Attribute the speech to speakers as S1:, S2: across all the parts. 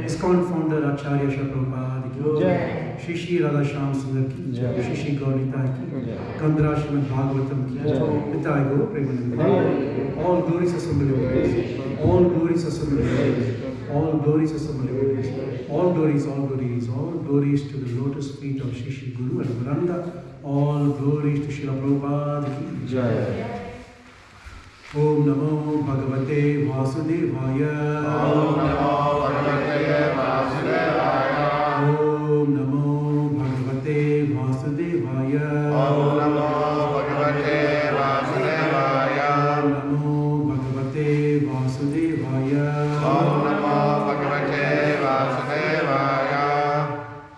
S1: ISKCON founder Acharya Prabhupada ki jai, H.G Rasaraj ki jai, H.G Gaurita ki jai, Kandra Srimad Bhagavatam ki jai, Nitai Gaur Premanand. All glories assemble your praise. All glories assemble your praise. All glories assemble your praise. All glories, all glories, all glories to the lotus feet of Shri Guru and Guranga. All glories to Srila Prabhupada ki jai. Om Namo Bhagavate Vasudevaya.
S2: Om Namo Bhagavate Vasudevaya.
S1: Om Namo Bhagavate Vasudevaya.
S2: Om Namo Bhagavate Vasudevaya.
S1: Om Namo Bhagavate Vasudevaya.
S2: Om Namo Bhagavate Vasudevaya.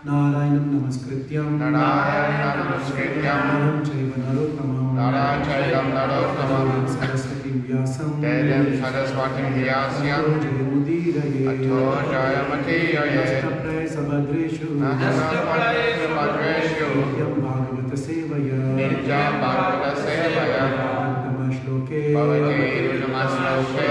S1: Narayanam Namaskrityam.
S2: Narayanam Namaskrityam.
S1: Naram Chaiva Narottamam.
S2: Naram Chaiva Narottamam.
S1: Saraswatim Vyasam.
S2: Devam Saraswatim Vyasyam. Atho Jayamati
S1: Nastapray Sabhadreshu.
S2: Nastapray Sabhadreshu.
S1: Nityam Bhagavata Sevaya.
S2: Nityam Bhagavata Sevaya.
S1: Namashloke.
S2: Bhavati Namasloke.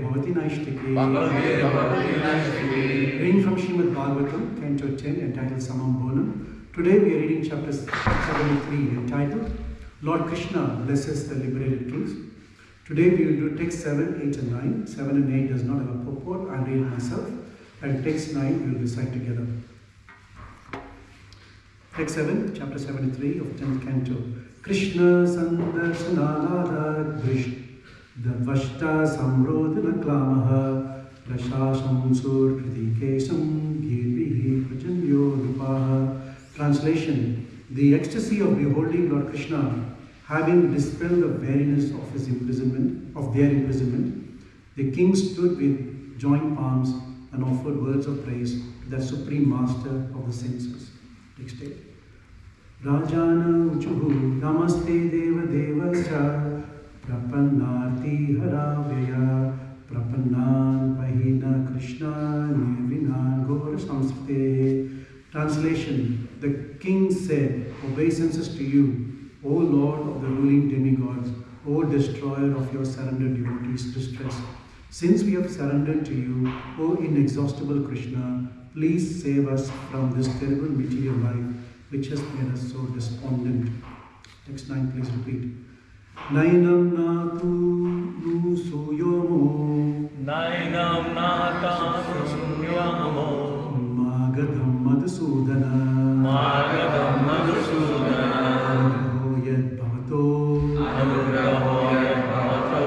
S1: Bhavati Naishtiki.
S2: Bhavati Naishtiki.
S1: Reading from Srimad Bhagavatam, Canto 10, entitled Samam Bonam. Today we are reading chapter 73, entitled Lord Krishna blesses the liberated kings. Today we will do text 7, 8 and 9. 7 and 8 does not have a purport, I read it myself. And text 9 we will recite together. Text 7, chapter 73 of 10th canto. Krishna Sandarsananada Drish Davashta Samrodhana Klamaha Rashasham Sur Kritikesam Girvihi Prajanyo Rupaha. Translation: The ecstasy of beholding Lord Krishna Having dispelled the weariness of his imprisonment, of their imprisonment, the king stood with joined palms and offered words of praise to that supreme master of the senses. Next day. Rajana uchuhu namaste deva devasya prapannarti haravaya prapannan pahina krishna nirvinan gora samskrite. Translation. The king said, obeisances to you, O Lord of the ruling demigods, O destroyer of your surrendered devotees' distress. Since we have surrendered to you, O inexhaustible Krishna, please save us from this terrible material life which has made us so despondent. Text 9, please repeat. Nainam natu nu suyomo
S3: Nainam nata sunyamo
S1: Magadham madhusudana
S3: Magadam madhusudana Anugraho yad bhavato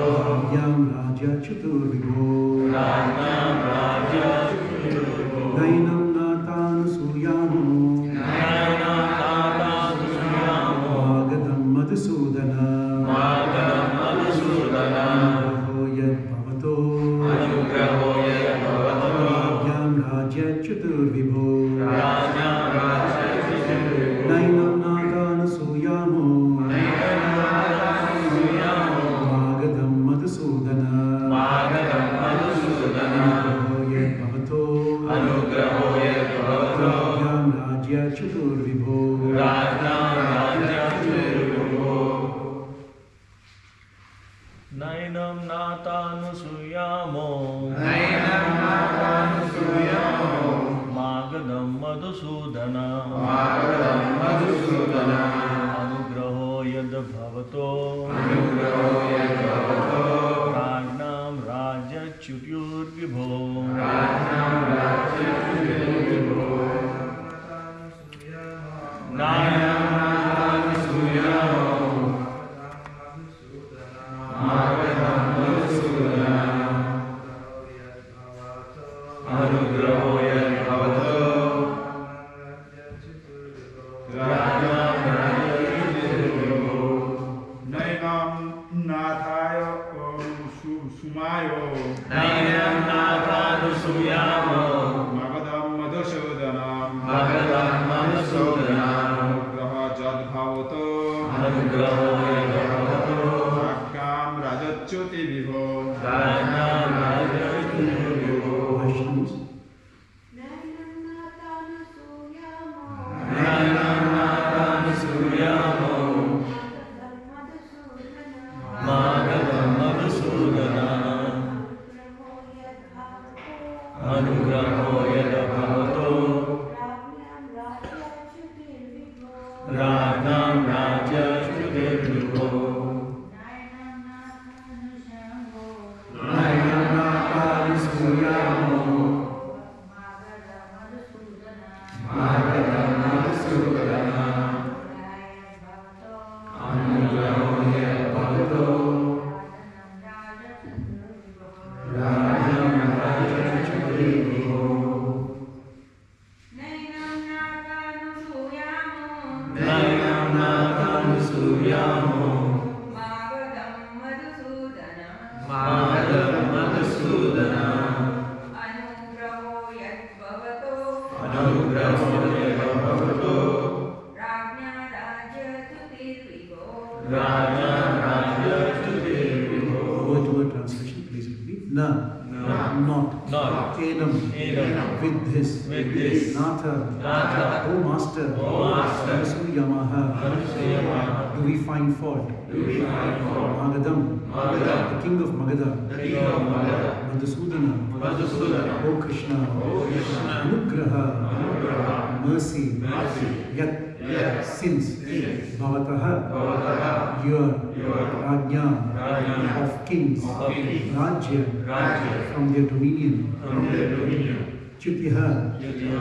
S1: Yam Raja Chaturvigo
S3: Rajnam Raja Chaturvigo
S1: Nainam Natan Suyamo
S3: Nainam nata sunyamo
S1: Magadham Madhusudana
S3: Magadam madhusudana
S1: Anugraho yad bhavato
S3: Anugraho yad bhavato
S1: Yam Raja Chaturvigo
S3: Rajnam Raja Chaturvigo
S1: Nainam Natan Suyamo Magadham Madhusudana
S3: Magadam madhusudana
S1: Anugraho yad bhavato
S3: Anugraho yad bhavato
S1: Yam Raja Chaturvigo
S3: Rajnam Raja Chaturvigo Nainam natanu suyamo
S2: Nainam natanu suyamo
S3: Magadam madhusudana
S2: Magadam madhusudana
S3: Anugraho yad bhavato
S2: Anugraho yad bhavato
S3: Rajnam Raja Chaturvibho
S2: Rajnam Raja Chaturvibho Nainam natanu suyamo Magadam madhusudana Anugraho yad bhavato Rajnam Raja Chaturvibho
S4: Nainam Nathayo Sumayo
S3: Nainam natanu suyamo
S4: Magadam Madhusudanam
S3: Magadam madhusudana
S4: Graha Jad Bhavato
S3: Anugraho yad bhavato
S4: Akam Rajachuti Vivo
S3: Rajnam Raja Chaturvibho
S1: Questions?
S3: Nainam natanu suyamo Magadam madhusudana Anugraho yad bhavato Rajnam Raja Chaturvibho
S1: Nainam Natanu Suyamo Magadham Madhusudana Anugraho yad bhavato Rajnam Raja Chaturvigo
S3: Nainam natanu suyamo
S5: Magadam madhusudana
S3: Magadam madhusudana
S5: Anugraho yad bhavato
S3: Anugraho yad bhavato
S5: Rajna Raja Chaturvigo
S3: Rajnam Raja Chaturvibho
S1: Word-to-word translation, please repeat. Na, not,
S3: Not.
S1: enam,
S3: Enam.
S1: with this,
S3: With this.
S1: Natha,
S3: Natha.
S1: O Master,
S3: O Master.
S1: Anusuyamaha,
S3: Anusuyamaha.
S1: do we find fault? Magadam,
S3: Magadam.
S1: the king of Magadha,
S3: The king of Magadha.
S1: Madhusudana,
S3: Madhusudana.
S1: O Krishna,
S3: Krishna.
S1: Anugraha, mercy, Yat,
S3: Yat.
S1: since,
S3: Since.
S1: Bhavataha,
S3: Bhavataha.
S1: your,
S3: Your.
S1: Rajna,
S3: Rajna.
S1: of kings,
S3: Of kings.
S1: Rajya,
S3: Rajya.
S1: from their dominion,
S3: From their dominion.
S1: Chutiha,
S3: Yajna.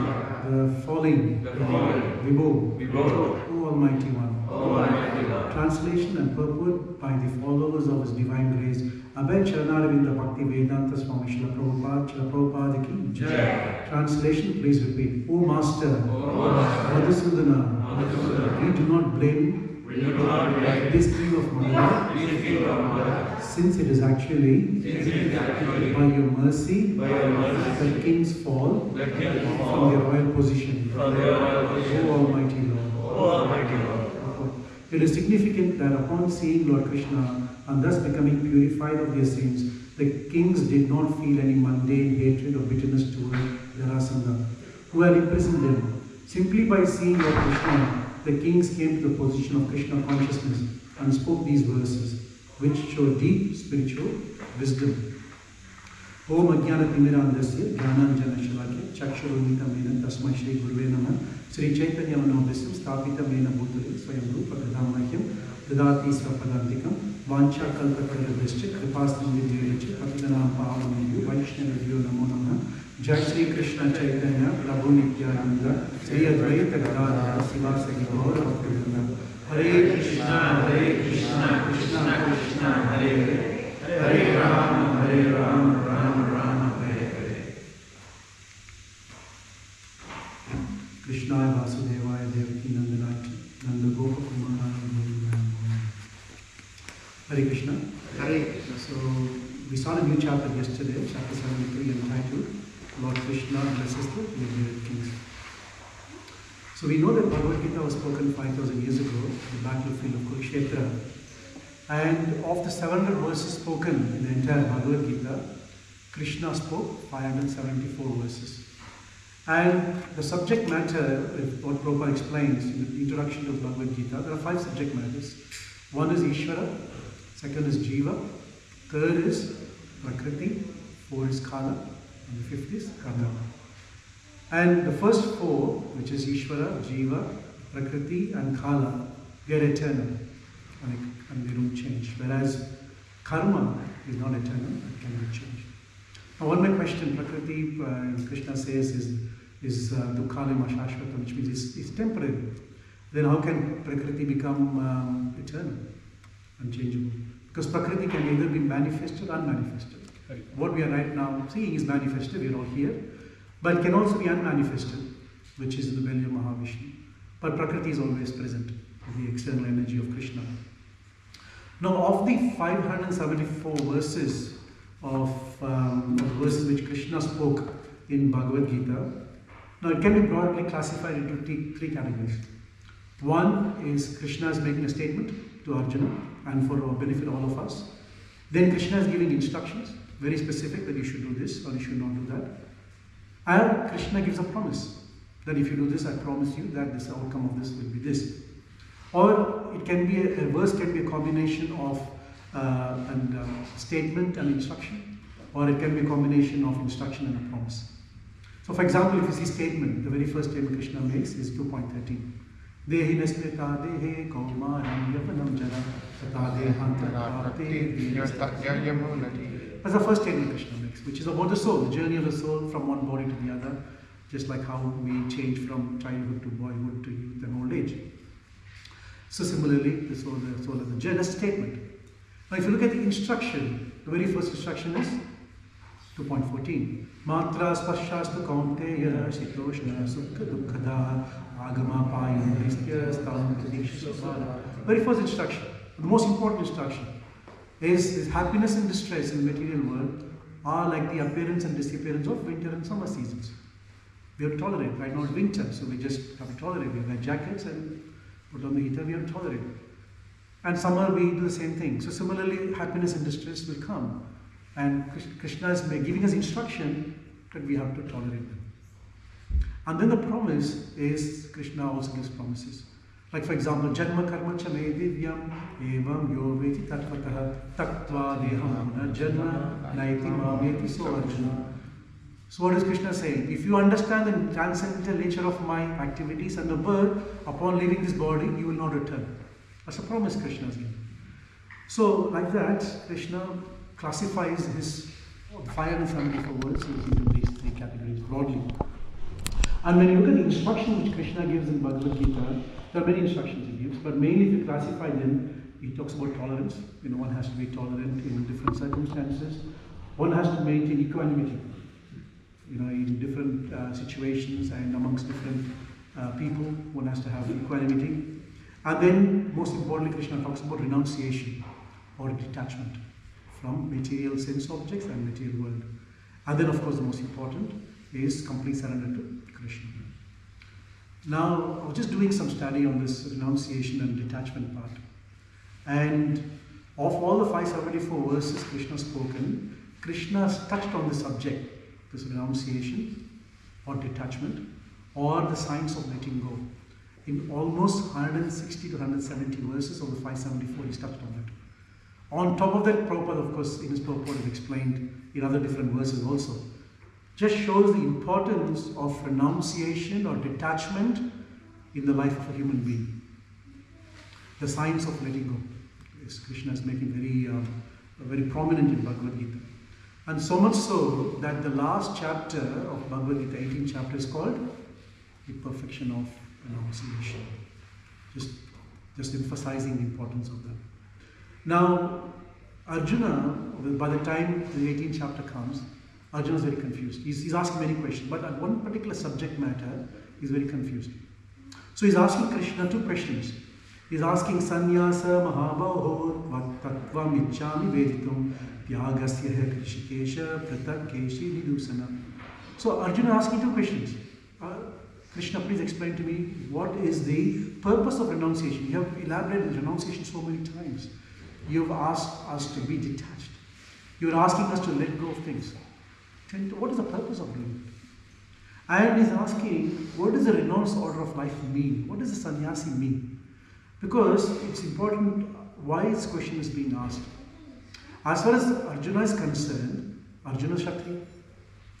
S1: the falling,
S3: The falling.
S1: Vibho,
S3: Vibho.
S1: O Almighty One.
S3: Almighty God.
S1: Translation and purport by the followers of His Divine Grace, Abhay Charanavinda Bhakti Vedanta Swami Srila Prabhupada Ki
S3: Jai.
S1: Translation, please repeat. O Master,
S3: O Master.
S1: Madhusudana,
S3: Madhusudana.
S1: we do not blame
S3: We do not like
S1: this king of Magadha,
S3: this king of Magadha,
S1: since it is actually
S3: since it is actually
S1: by your mercy
S3: by your mercy
S1: the kings fall
S3: the king
S1: from
S3: fall
S1: their royal position.
S3: from their royal position.
S1: O Almighty Lord.
S3: O Almighty Lord.
S1: It is significant that upon seeing Lord Krishna and thus becoming purified of their sins, the kings did not feel any mundane hatred or bitterness toward Jarasandha, who had imprisoned them. Simply by seeing Lord Krishna, the kings came to the position of Krishna consciousness and spoke these verses, which show deep spiritual wisdom. Om Ajnana Timirandasya Jnananjana Shalakya Chakshurumita Mena Tasmai Shri Guruve Namah Sri Chaitanya Manovisam Stapita Mena Bhutale Swayam Rupa Gadamahyam Dadati Svapadantikam Vancha Kalpakara Vishchit Kripastam Vidyavichit Patidanam Pavanidyu Vaishnavadyo Namo Namah Jai Sri Krishna Chaitanya Prabhu Nityananda Sri Advaita Gadadhara Sivasagi Gaura Bhaktivinoda Hare Krishna Krishna Krishna Hare Hare Hare Rama Rama Rama Hare Hare. Krishna Vasudevaya Devaki Nandana Nanda Gopa Kumarana. Hare Krishna.
S6: Hare Krishna.
S1: So we saw a new chapter yesterday, chapter 73, entitled Lord Krishna Blesses the Liberated Kings. So we know that Bhagavad Gita was spoken 5,000 years ago, the battlefield of Kurukshetra. And of the 700 verses spoken in the entire Bhagavad Gita, Krishna spoke 574 verses. And the subject matter, what Prabhupada explains in the introduction to Bhagavad Gita, there are 5 subject matters. One is Ishvara, second is Jiva, third is Prakriti, 4 is Kala, and the 5th is Karma. And the first 4, which is Ishvara, Jiva, Prakriti and Kala, they are eternal. And they don't change. Whereas karma is not eternal, it can be changed. Now one may question, Prakriti, Krishna says, is Dukkalima Shashvata, which means it's temporary. Then how can Prakriti become eternal, unchangeable? Because Prakriti can either be manifested or unmanifested. Right. What we are right now seeing is manifested, we are all here, but it can also be unmanifested, which is in the belly of Mahavishnu. But Prakriti is always present, the external energy of Krishna. Now, of the 574 verses of verses which Krishna spoke in Bhagavad Gita, now it can be broadly classified into 3 categories. One is Krishna is making a statement to Arjuna and for our benefit all of us. Then Krishna is giving instructions, very specific, that you should do this or you should not do that. And Krishna gives a promise that if you do this, I promise you that this outcome of this will be this. Or it can be a verse can be a combination of statement and instruction, or it can be a combination of instruction and a promise. So for example, if you see statement, the very first statement Krishna makes is 2.13. Dehi nasmita dehe kaumaram yavanam jara tata dehanta. That's the first statement Krishna makes, which is about the soul, the journey of the soul from one body to the other, just like how we change from childhood to boyhood to youth and old age. So similarly, the soul of the journey, that's a statement. Now if you look at the instruction, the very first instruction is 2.14. Matra spashastu kaunteya shitoshna sukha dukkada agama payam ristya stam kadishya. Very first instruction, the most important instruction is happiness and distress in the material world are like the appearance and disappearance of winter and summer seasons. We have to tolerate. Right now it's winter, so we just have to tolerate. We wear jackets and put on the heater, we have to tolerate. And summer we do the same thing. So similarly, happiness and distress will come. And Krishna is giving us instruction that we have to tolerate them. And then the promise is, Krishna also gives promises. Like for example, Janma karma cha me divyam evam yo veti tatvatah tattva deham punarjanma naiti mameti so Arjuna. So what is Krishna saying? If you understand the transcendental nature of my activities and the birth, upon leaving this body, you will not return. That's a promise Krishna is giving. So like that, Krishna classifies his 574 words into these 3 categories broadly. And when you look at the instruction which Krishna gives in Bhagavad Gita, there are many instructions he gives, but mainly if you classify them, he talks about tolerance. One has to be tolerant in different circumstances. One has to maintain equanimity. In different situations and amongst different people, one has to have equanimity. And then, most importantly, Krishna talks about renunciation or detachment from material sense objects and material world. And then, of course, the most important is complete surrender to Krishna. Now, I was just doing some study on this renunciation and detachment part. And of all the 574 verses Krishna spoken, Krishna touched on the subject, this renunciation or detachment or the science of letting go. In almost 160 to 170 verses of the 574, he's touched on it. On top of that, Prabhupada, of course, in his purport, has explained in other different verses also. Just shows the importance of renunciation or detachment in the life of a human being. The science of letting go. Yes, Krishna is making very prominent in Bhagavad Gita. And so much so that the last chapter of Bhagavad Gita, 18th chapter, is called the perfection of renunciation. Just emphasizing the importance of that. Now, Arjuna, by the time the 18th chapter comes, Arjuna is very confused. He's asking many questions, but at one particular subject matter, he's very confused. So he's asking Krishna 2 questions. He's asking Sannyasa Mahabhaho Tattvam Ichchami Veditum Tyagasya Krishikesha Pratakkeshi Nidusana. So Arjuna asking 2 questions. Krishna, please explain to me what is the purpose of renunciation. You have elaborated renunciation so many times. You have asked us to be detached. You are asking us to let go of things. What is the purpose of doing it? And he's asking, what does the renounced order of life mean? What does the sannyasi mean? Because it's important why this question is being asked. As far as Arjuna is concerned, Arjuna is Kshatriya.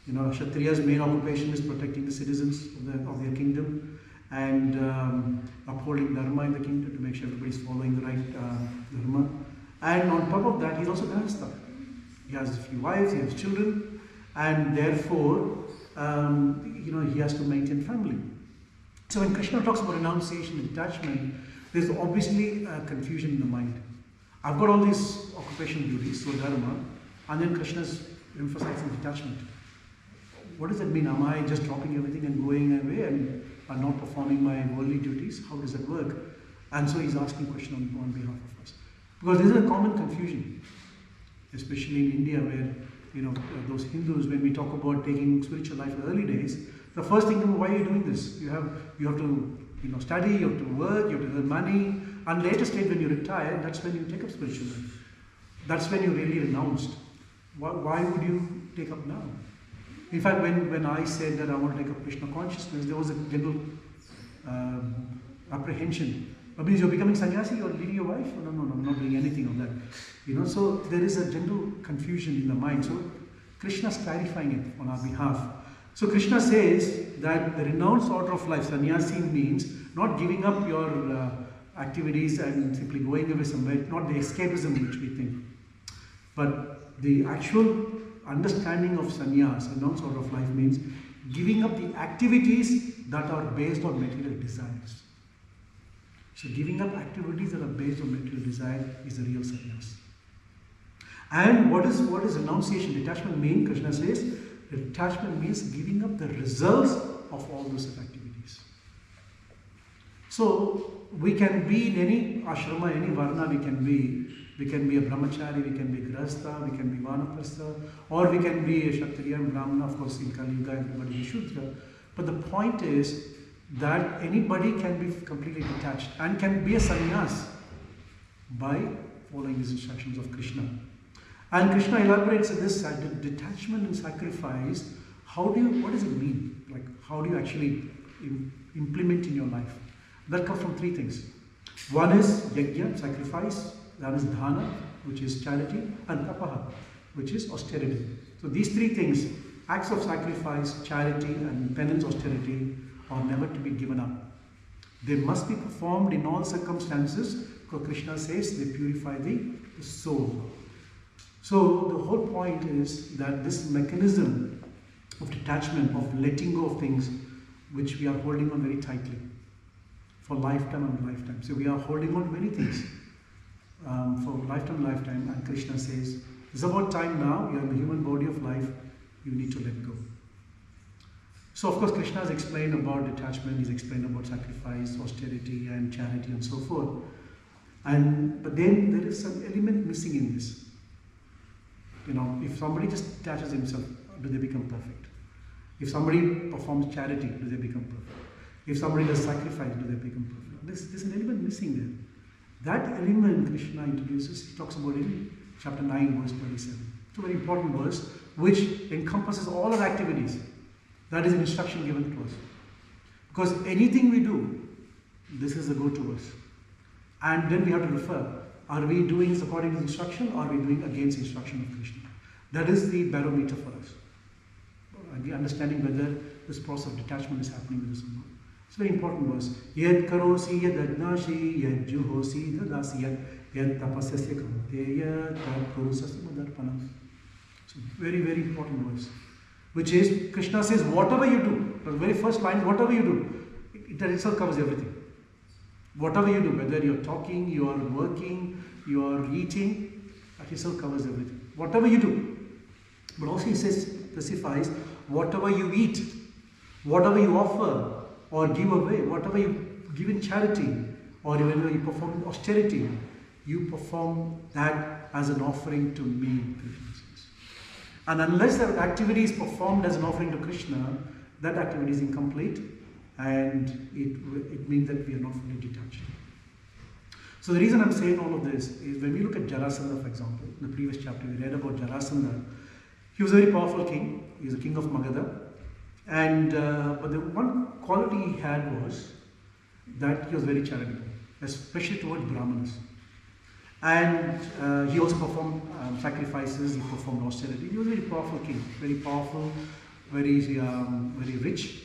S1: You know, Kshatriya's main occupation is protecting the citizens of their kingdom and upholding dharma in the kingdom to make sure everybody is following the right dharma. And on top of that, he's also Grahastha. He has a few wives, he has children, and therefore, he has to maintain family. So when Krishna talks about renunciation and detachment, there's obviously a confusion in the mind. I've got all these occupational duties, so dharma, and then Krishna's emphasizing detachment. What does that mean? Am I just dropping everything and going away and not performing my worldly duties? How does that work? And so he's asking a question on behalf of us. Because this is a common confusion, especially in India where, those Hindus, when we talk about taking spiritual life in the early days, the first thing, why are you doing this? You have to study, you have to work, you have to earn money, and later stage when you retire, that's when you take up spiritual life. That's when you really renounced. Why would you take up now? In fact, when I said that I want to take up Krishna consciousness, there was a general apprehension. That means you're becoming sannyasi, you're leaving your wife? No, I'm not doing anything of that. So there is a general confusion in the mind. So Krishna's clarifying it on our behalf. So Krishna says that the renounced order of life, sannyasi, means not giving up your activities and simply going away somewhere, not the escapism which we think. But the actual understanding of sannyas, renounced order of life, means giving up the activities that are based on material desires. So giving up activities that are based on material desire is the real sannyas. And what is renunciation, detachment mean? Krishna says, detachment means giving up the results of all those activities. So we can be in any ashrama, any varna we can be. We can be a brahmachari, we can be grahastha, we can be vanaprastha, or we can be a kshatriya and brahmana. Of course, in Kali Yuga, everybody is shudra. But the point is that anybody can be completely detached and can be a sannyas by following these instructions of Krishna. And Krishna elaborates on this detachment and sacrifice. What does it mean? Like, how do you actually implement in your life? That comes from 3 things. One is yajna, sacrifice. That is dhana, which is charity, and tapaha, which is austerity. So these 3 things, acts of sacrifice, charity, and penance, austerity, are never to be given up. They must be performed in all circumstances, because Krishna says they purify the soul. So the whole point is that this mechanism of detachment, of letting go of things which we are holding on very tightly for lifetime and lifetime. So we are holding on to many things for lifetime, and Krishna says, it's about time now, you are in the human body of life, you need to let go. So of course Krishna has explained about detachment, he's explained about sacrifice, austerity and charity and so forth. But then there is some element missing in this. You know, if somebody just detaches himself, do they become perfect? If somebody performs charity, do they become perfect? If somebody does sacrifice, do they become perfect? There's an element missing there. That element Krishna introduces, he talks about in chapter 9, verse 27. It's a very important verse which encompasses all our activities. That is an instruction given to us. Because anything we do, this is a go-to verse. And then we have to refer, are we doing this according to instruction or are we doing against instruction of Krishna? That is the barometer for us. And the understanding whether this process of detachment is happening with us or not. It's a very important verse. Yad karosi yad adnashi yad juhosi dadasi yad tapasyasya kamanteya tad kurusasya madarpanam. It's a very, very important verse. Which is, Krishna says, whatever you do, the very first line, whatever you do, that itself covers everything. Whatever you do, whether you're talking, you're working, you're eating, that itself covers everything. Whatever you do. But also he says, specifies, whatever you eat, whatever you offer or give away, whatever you give in charity, or even when you perform austerity, you perform that as an offering to me, Krishna says. And unless that activity is performed as an offering to Krishna, that activity is incomplete, and it means that we are not fully detached. So the reason I'm saying all of this is when we look at Jarasandha, for example, in the previous chapter we read about Jarasandha. He was a very powerful king. He was the king of Magadha. And but the one quality he had was that he was very charitable, especially towards Brahmanas. And he also performed sacrifices, he performed austerity. He was a very powerful king, very powerful, very rich.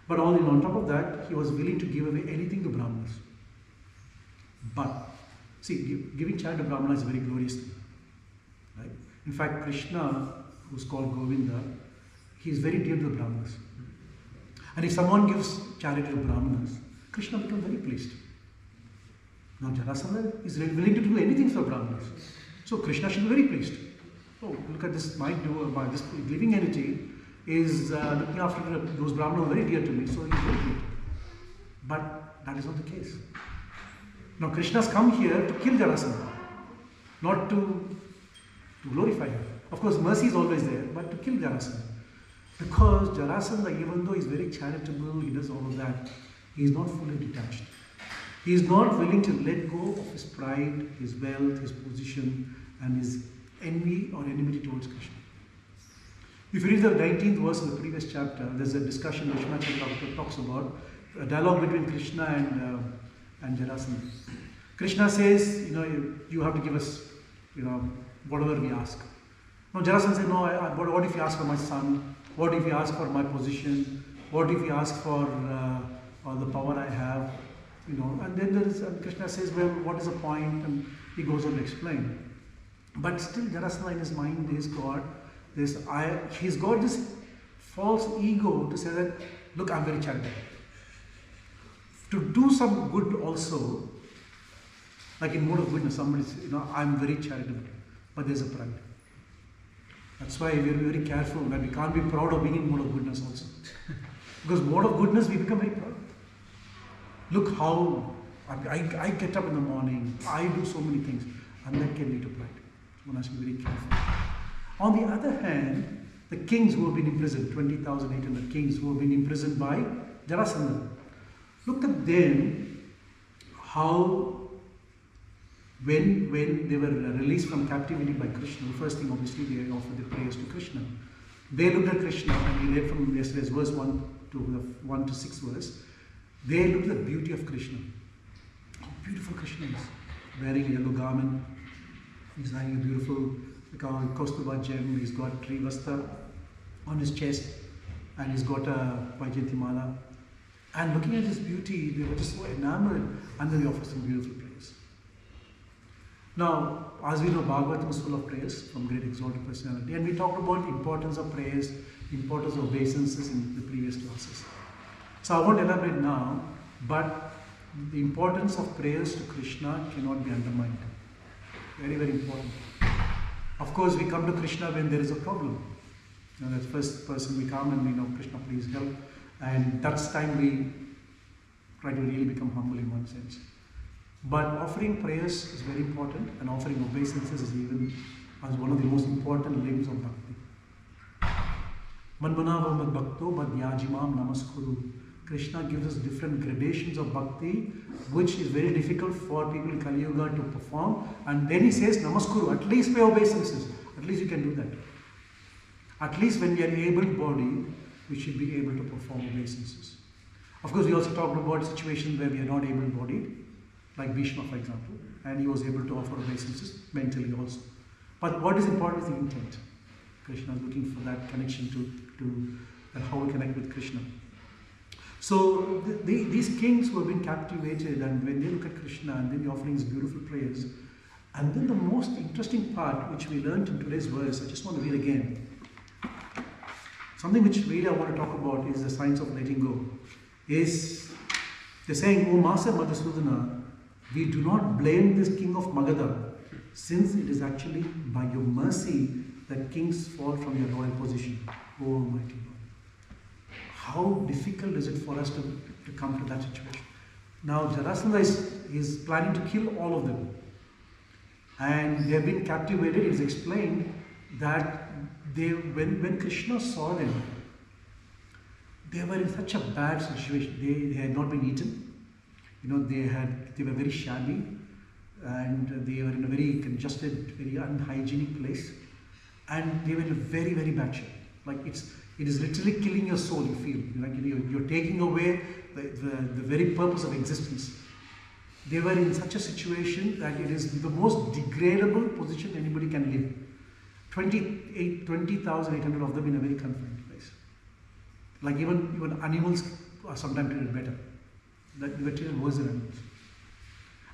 S1: But on top of that, he was willing to give away anything to Brahmanas. But, see, giving charity to Brahmanas is a very glorious thing. Right? In fact, Krishna, who's called Govinda, he is very dear to the Brahmanas. And if someone gives charity to Brahmanas, Krishna becomes very pleased. Now Jarasandha is willing to do anything for Brahmanas. So Krishna should be very pleased. Oh, look at this, this living entity is looking after those Brahmanas very dear to me, so he's very good. But that is not the case. Now Krishna's come here to kill Jarasandha, not to glorify him. Of course, mercy is always there, but to kill Jarasandha. Because Jarasandha, even though he's very charitable, he does all of that, he is not fully detached. He is not willing to let go of his pride, his wealth, his position, and his envy or enmity towards Krishna. If you read the 19th verse of the previous chapter, there's a discussion which Vishwanath talks about, a dialogue between Krishna and Jarasandha. Krishna says, you have to give us, whatever we ask. Now Jarasandha says, no, what if you ask for my son? What if you ask for my position? What if you ask for the power I have? And then Krishna says, well, what is the point? And he goes on to explain. But still Jarasandha in his mind, he's got this false ego to say that, look, I'm very charitable. To do some good also, like in mode of goodness, somebody says, I'm very charitable, but there's a pride. That's why we're very careful that we can't be proud of being in mode of goodness also. Because mode of goodness, we become very proud. Look how I get up in the morning, I do so many things, and that can lead to pride. One has to be very careful. On the other hand, the kings who have been imprisoned, 20,800 kings who have been imprisoned by Jarasandha. Look at them, how when they were released from captivity by Krishna, the first thing obviously they offered their prayers to Krishna. They looked at Krishna, and we read from yesterday's verse 1 to 6 verse. They looked at the beauty of Krishna. How beautiful Krishna is. Wearing a yellow garment, he's wearing a beautiful Kaustuba gem, he's got Trivasta on his chest, and he's got a Vaijayanti Mala. And looking at his beauty, they were just so enamored, and then they offered some beautiful prayers. Now, as we know, Bhagavatam is full of prayers from great exalted personality, and we talked about the importance of prayers, importance of obeisances in the previous classes. So I won't elaborate now, but the importance of prayers to Krishna cannot be undermined. Very, very important. Of course, we come to Krishna when there is a problem. That first person we come and we know, Krishna, please help. And that's time we try to really become humble in one sense. But offering prayers is very important, and offering obeisances is even as one of the most important limbs of bhakti. Manmanava bhakto badhyajimam namaskuru. Krishna gives us different gradations of bhakti, which is very difficult for people in Kali Yuga to perform. And then he says, namaskuru, at least pay obeisances. At least you can do that. At least when we are able-bodied, we should be able to perform obeisances. Of course, we also talked about situations where we are not able-bodied, like Bhishma, for example, and he was able to offer obeisances mentally also. But what is important is the intent. Krishna is looking for that connection to how we connect with Krishna. So these kings who have been captivated, and when they look at Krishna and then the offering his beautiful prayers, and then the most interesting part which we learned in today's verse, I just want to read again. Something which really I want to talk about is the science of letting go. They're saying, O Master Madhusudana, we do not blame this king of Magadha, since it is actually by your mercy that kings fall from your royal position, O Almighty Lord. How difficult is it for us to come to that situation? Now Jarasandha is planning to kill all of them. And they have been captivated. It is explained that when Krishna saw them, they were in such a bad situation. They had not been eaten. They were very shabby, and they were in a very congested, very unhygienic place, and they were in a very, very bad shape. Like it is literally killing your soul. You feel like you're taking away the very purpose of existence. They were in such a situation that it is the most degradable position anybody can live. 20,800 of them in a very confined place. Like even animals are sometimes treated better. That they were treated worse than animals.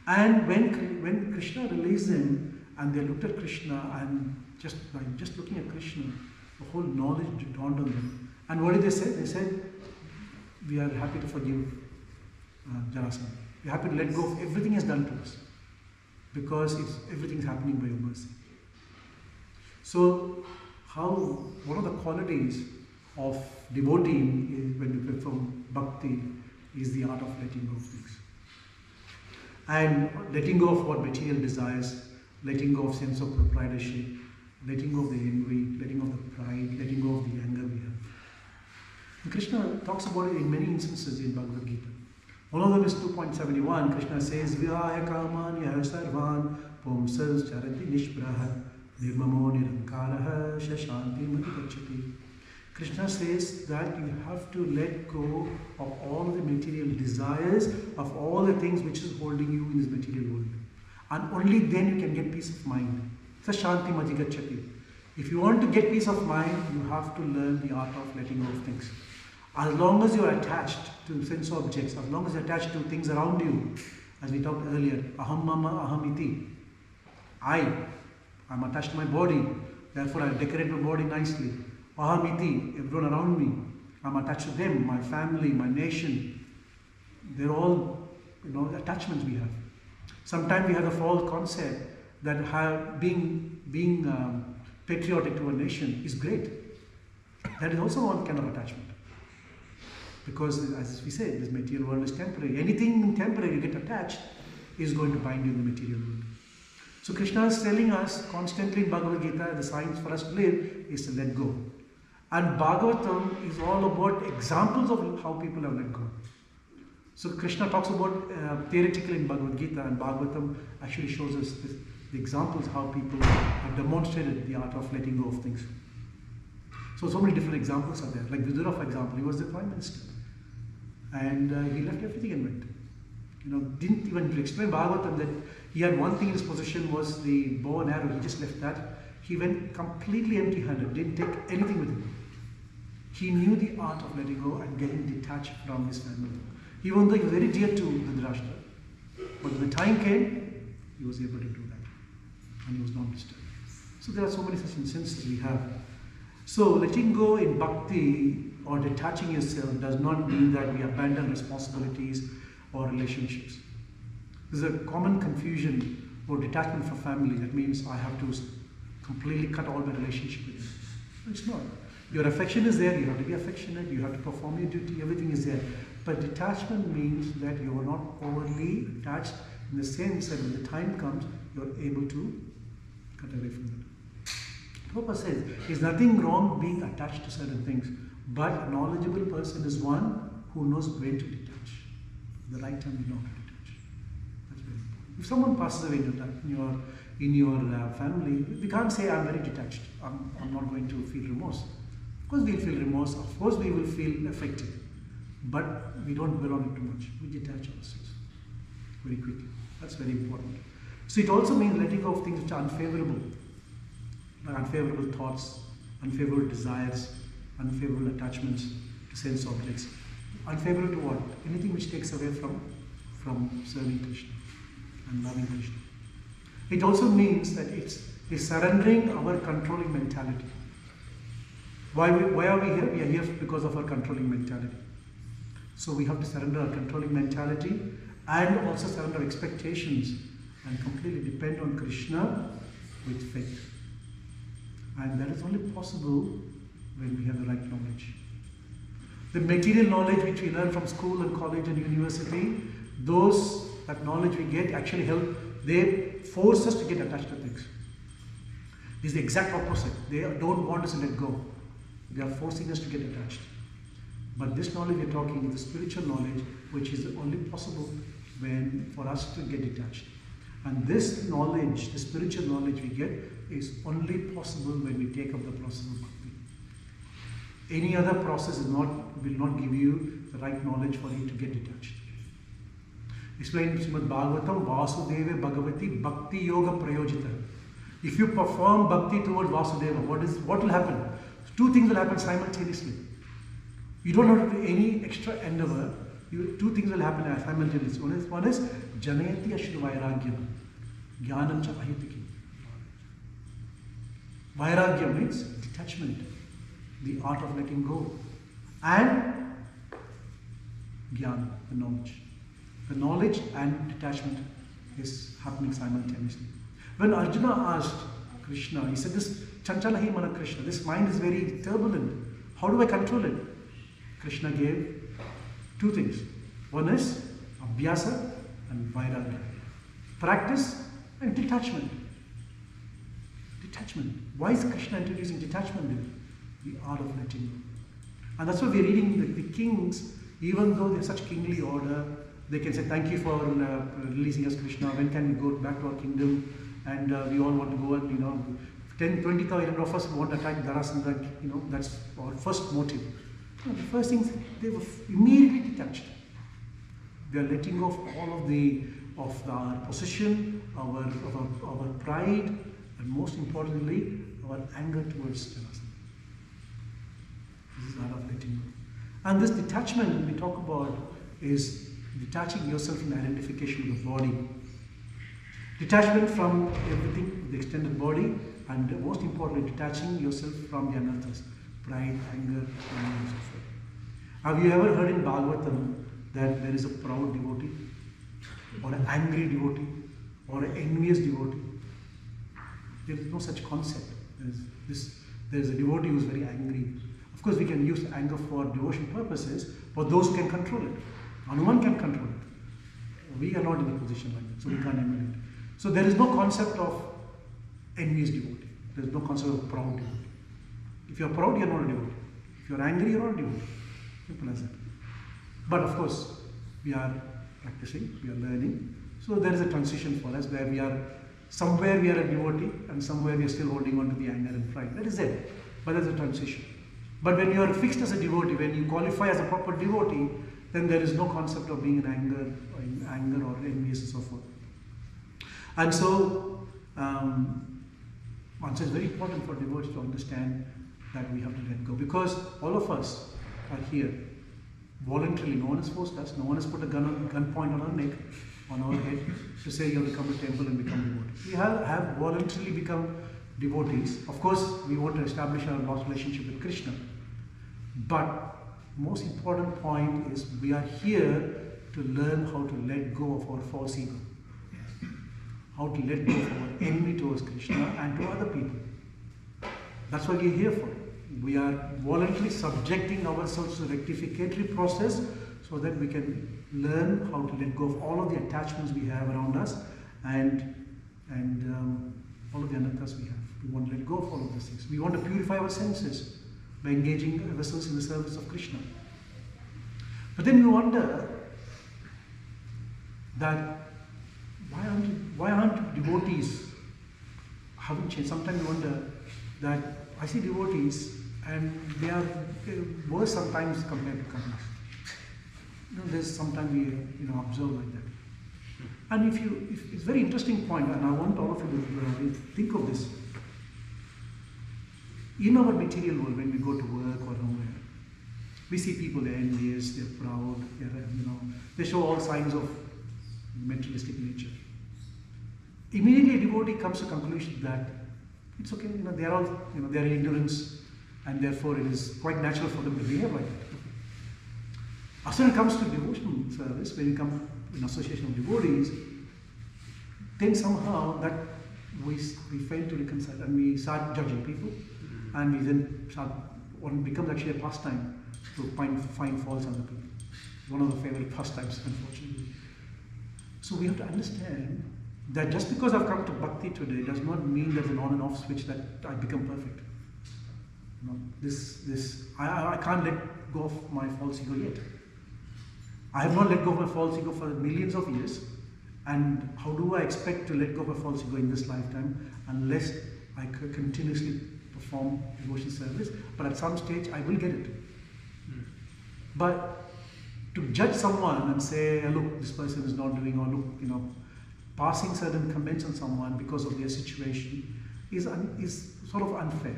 S1: And when Krishna released them, and they looked at Krishna, and just looking at Krishna, the whole knowledge dawned on them. And what did they say? They said, we are happy to forgive Jarasandha. We are happy to let go of everything he has done to us, because everything is happening by your mercy. So, one of the qualities of devotee when you perform bhakti is the art of letting go of things. And letting go of what material desires, letting go of sense of proprietorship, letting go of the envy, letting go of the pride, letting go of the anger we have. And Krishna talks about it in many instances in Bhagavad Gita. One of them is 2.71. Krishna says, Vihaya kamanya sarvan pumsas charati nishpraha nirmamo nirankaraha shashanti madhikachati. Krishna says that you have to let go of all the material desires, of all the things which is holding you in this material world. And only then you can get peace of mind. Sashanti madhikachati. If you want to get peace of mind, you have to learn the art of letting go of things. As long as you are attached to sense objects, as long as you are attached to things around you, as we talked earlier, aham mama aham iti. I'm attached to my body, therefore I decorate my body nicely. Aham iti, everyone around me, I'm attached to them, my family, my nation. They're all, attachments we have. Sometimes we have the false concept that being patriotic to a nation is great. That is also one kind of attachment. Because as we say, this material world is temporary. Anything temporary you get attached is going to bind you in the material world. So Krishna is telling us constantly in Bhagavad Gita, the science for us to live is to let go. And Bhagavatam is all about examples of how people have let go. So Krishna talks about theoretically in Bhagavad Gita, and Bhagavatam actually shows us the examples how people have demonstrated the art of letting go of things. So many different examples are there. Like Vidura, for example, he was the prime minister. And he left everything and went. Didn't even explain Bhagavatam that he had one thing in his possession was the bow and arrow. He just left that. He went completely empty-handed, didn't take anything with him. He knew the art of letting go and getting detached from his family. Even though he was very dear to Dhritarashtra. But when the time came, he was able to do that. And he was not disturbed. So there are so many such instances we have. So letting go in bhakti or detaching yourself does not mean that we abandon responsibilities or relationships. There's a common confusion about detachment from family. That means I have to completely cut all my relationship with them. It's not. Your affection is there, you have to be affectionate, you have to perform your duty, everything is there. But detachment means that you are not overly attached in the sense that when the time comes, you are able to cut away from that. Prabhupada says, there's nothing wrong being attached to certain things, but a knowledgeable person is one who knows when to detach. The right time you know how to detach. That's very important. If someone passes away in your family, we can't say, I'm very detached. I'm not going to feel remorse. Of course we'll feel remorse, of course we will feel affected, but we don't dwell on it too much. We detach ourselves very quickly. That's very important. So it also means letting go of things which are unfavorable, like unfavorable thoughts, unfavorable desires, unfavorable attachments to sense objects. Unfavorable to what? Anything which takes away from serving Krishna and loving Krishna. It also means that it's surrendering our controlling mentality. Why are we here? We are here because of our controlling mentality. So we have to surrender our controlling mentality and also surrender expectations and completely depend on Krishna with faith. And that is only possible when we have the right knowledge. The material knowledge which we learn from school and college and university, that knowledge we get actually help, they force us to get attached to things. It's the exact opposite. They don't want us to let go. They are forcing us to get attached. But this knowledge we're talking is the spiritual knowledge, which is only possible for us to get detached. And this knowledge, the spiritual knowledge we get, is only possible when we take up the process of bhakti. Any other process will not give you the right knowledge for you to get detached. Explained in Srimad Bhagavatam, Vasudeva Bhagavati Bhakti Yoga Prayojita. If you perform bhakti toward Vasudeva, what will happen? Two things will happen simultaneously. You don't have to do any extra endeavor. Two things will happen simultaneously. One is Janayati Ashru Vairagyam, Jnanam cha Ahitiki. Vairagyam means detachment, the art of letting go, and Jnana, the knowledge. The knowledge and detachment is happening simultaneously. When Arjuna asked Krishna, he said, this Chanchalahi Mana Krishna, this mind is very turbulent. How do I control it? Krishna gave two things. One is Abhyasa and Vairagya. Practice and detachment. Detachment. Why is Krishna introducing detachment there? The art of letting go. And that's why we're reading the kings, even though they're such kingly order, they can say, thank you for releasing us, Krishna. When can we go back to our kingdom? And we all want to go and, 20,000 of us want to attack Darasandha, that's our first motive. The first thing, they were immediately detached. We are letting go of all of our position, our pride, and most importantly, our anger towards Darasandha. This is the art of letting go. And this detachment we talk about is detaching yourself from identification with the body. Detachment from everything, the extended body, and most importantly, detaching yourself from the anarthas, pride, anger, and so forth. Have you ever heard in Bhagavatam that there is a proud devotee, or an angry devotee, or an envious devotee? There is no such concept. There is a devotee who is very angry. Of course, we can use anger for devotion purposes, but those who can control it. Hanuman can control it. We are not in a position like that, so we can't emulate. So there is no concept of envious devotee. There is no concept of proud devotee. If you are proud, you are not a devotee. If you are angry, you are not a devotee. Simple as that. But of course, we are practicing, we are learning. So there is a transition for us where somewhere we are a devotee and somewhere we are still holding on to the anger and pride. That is it. But there is a transition. But when you are fixed as a devotee, when you qualify as a proper devotee, then there is no concept of being in anger or envious and so forth. And so, it's very important for devotees to understand that we have to let go, because all of us are here voluntarily. No one has forced us. No one has put a gun point on our neck, on our head, to say you have to come to temple and become devotees. We have voluntarily become devotees. Of course, we want to establish our lost relationship with Krishna. But most important point is we are here to learn how to let go of our false ego. How to let go of our envy towards Krishna and to other people. That's what we're here for. We are voluntarily subjecting ourselves to the rectificatory process so that we can learn how to let go of all of the attachments we have around us and all of the anathas we have. We want to let go of all of those things. We want to purify our senses by engaging ourselves in the service of Krishna. But then we wonder that why aren't devotees haven't changed? Sometimes we wonder that I see devotees and they are worse sometimes compared to kamis. There's sometimes we observe like that. And if it's a very interesting point, and I want all of you to think of this. In our material world, when we go to work or nowhere, we see people, they're envious, they're proud, they show all signs of materialistic nature. Immediately a devotee comes to the conclusion that it's okay, they are all, they are in ignorance, and therefore it is quite natural for them to behave like that. As when it comes to devotional service, when you come in association of devotees, then somehow that we fail to reconcile and we start judging people, and we then start, what becomes actually a pastime to find faults in other people. One of the favorite pastimes, unfortunately. So we have to understand that just because I've come to bhakti today does not mean there's an on and off switch that I become perfect. I can't let go of my false ego yet. I have not let go of my false ego for millions of years, and how do I expect to let go of my false ego in this lifetime unless I continuously perform devotion service? But at some stage I will get it. But to judge someone and say, look, this person is not doing, or look, passing certain comments on someone because of their situation is sort of unfair.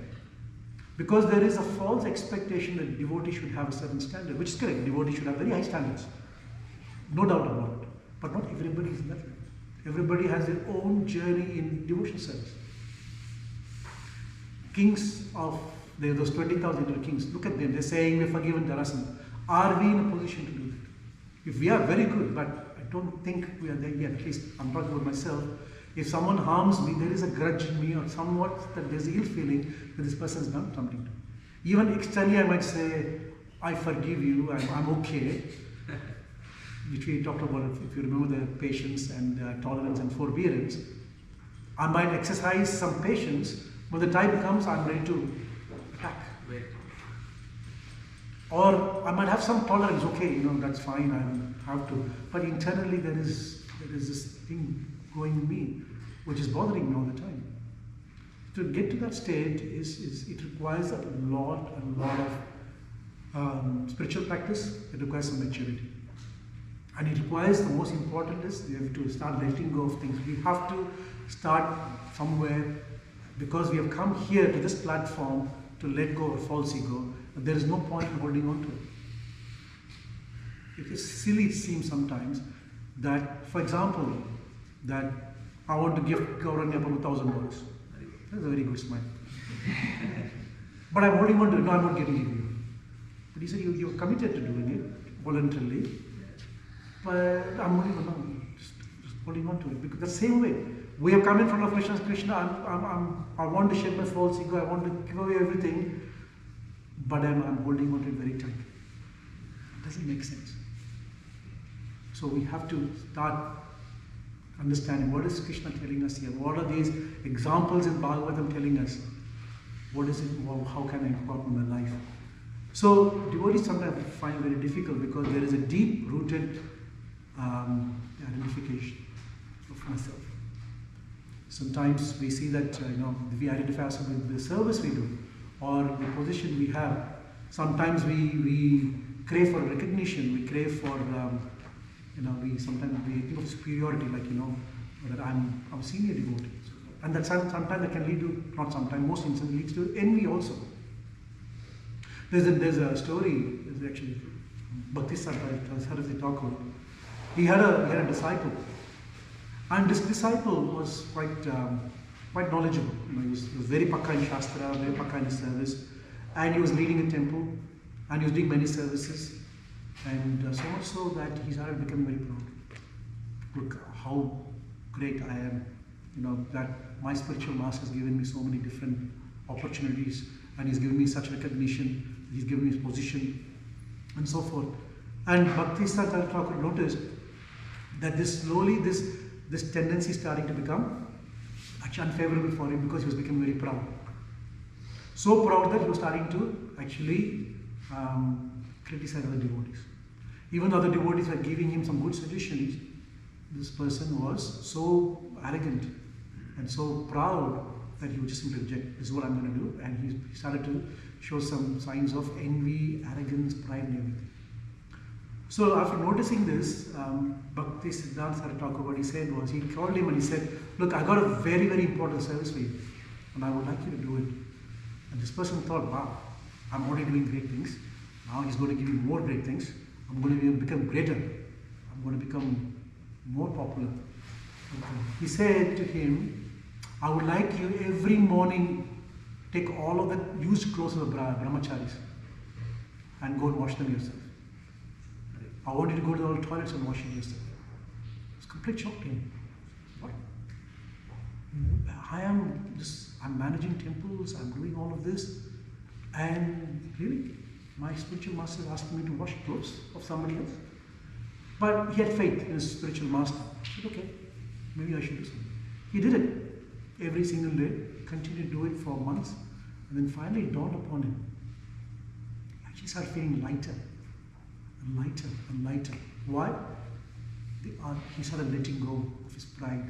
S1: Because there is a false expectation that devotee should have a certain standard, which is correct. Devotee should have very high standards. No doubt about it. But not everybody is in that way. Everybody has their own journey in devotion service. Kings of those 20,000 kings, look at them. They're saying we're forgiven Dharasana. Are we in a position to do that? If we are, very good, but I don't think we are there yet. At least I'm talking about myself. If someone harms me, there is a grudge in me, or somewhat that there's ill feeling that this person has done something to me. Even externally, I might say, I forgive you, I'm okay. Which we talked about, if you remember, the patience and tolerance and forbearance. I might exercise some patience, but the time comes, I'm ready to attack. Or I might have some tolerance, okay, that's fine, I have to. But internally there is this thing going in me, which is bothering me all the time. To get to that state, it requires a lot of spiritual practice. It requires some maturity. And it requires, the most important is, we have to start letting go of things. We have to start somewhere, because we have come here to this platform to let go of false ego. There is no point in holding on to it. It is silly, it seems sometimes, that, for example, that I want to give Gauranya Prabhu $1,000. That's a very good smile. But I'm holding on to it. No, I'm not giving you. But he said, you're committed to doing it voluntarily. But I'm just holding on to it. Because the same way, we have come in front of Krishna. I want to shed my false ego. I want to give away everything. But I'm holding on to it very tight. It doesn't make sense. So we have to start understanding, what is Krishna telling us here? What are these examples in Bhagavatam telling us? What is it? How can I incorporate in my life? So devotees sometimes find it very difficult, because there is a deep-rooted identification of myself. Sometimes we see that we identify ourselves with the service we do, or the position we have. Sometimes we crave for recognition. We crave for sometimes we think of superiority, like that I'm a senior devotee, and that sometimes that can lead to, not sometimes, most instances leads to envy also. There's a story. There's actually Bhakti Saraswati Thakur. He had a disciple, and this disciple was quite knowledgeable. He was very pakka in Shastra, very pakka in his service, and he was leading a temple, and he was doing many services, and so much so that he started becoming very proud. Look how great I am, that my spiritual master has given me so many different opportunities, and he's given me such recognition, he's given me his position, and so forth. And Bhaktisiddhanta Thakur noticed that this tendency is starting to become actually unfavorable for him, because he was becoming very proud. So proud that he was starting to actually criticize other devotees. Even though other devotees were giving him some good suggestions, this person was so arrogant and so proud that he would just simply reject. This is what I'm going to do. And he started to show some signs of envy, arrogance, pride, and everything. So after noticing this, Bhaktisiddhanta Thakur, what he said was, he called him and he said, look, I got a very, very important service for you, and I would like you to do it. And this person thought, wow, I'm already doing great things. Now he's going to give me more great things. I'm going to become greater. I'm going to become more popular. He said to him, I would like you every morning take all of the used clothes of the brahmacharis and go and wash them yourself. I want you to go to all the toilets and wash it yourself. It's a complete shock to him. What? I'm managing temples, I'm doing all of this, and really, my spiritual master asked me to wash clothes of somebody else. But he had faith in his spiritual master. He said, okay, maybe I should do something. He did it every single day, continued to do it for months, and then finally it dawned upon him. He actually started feeling lighter and lighter and lighter. Why? He started letting go of his pride.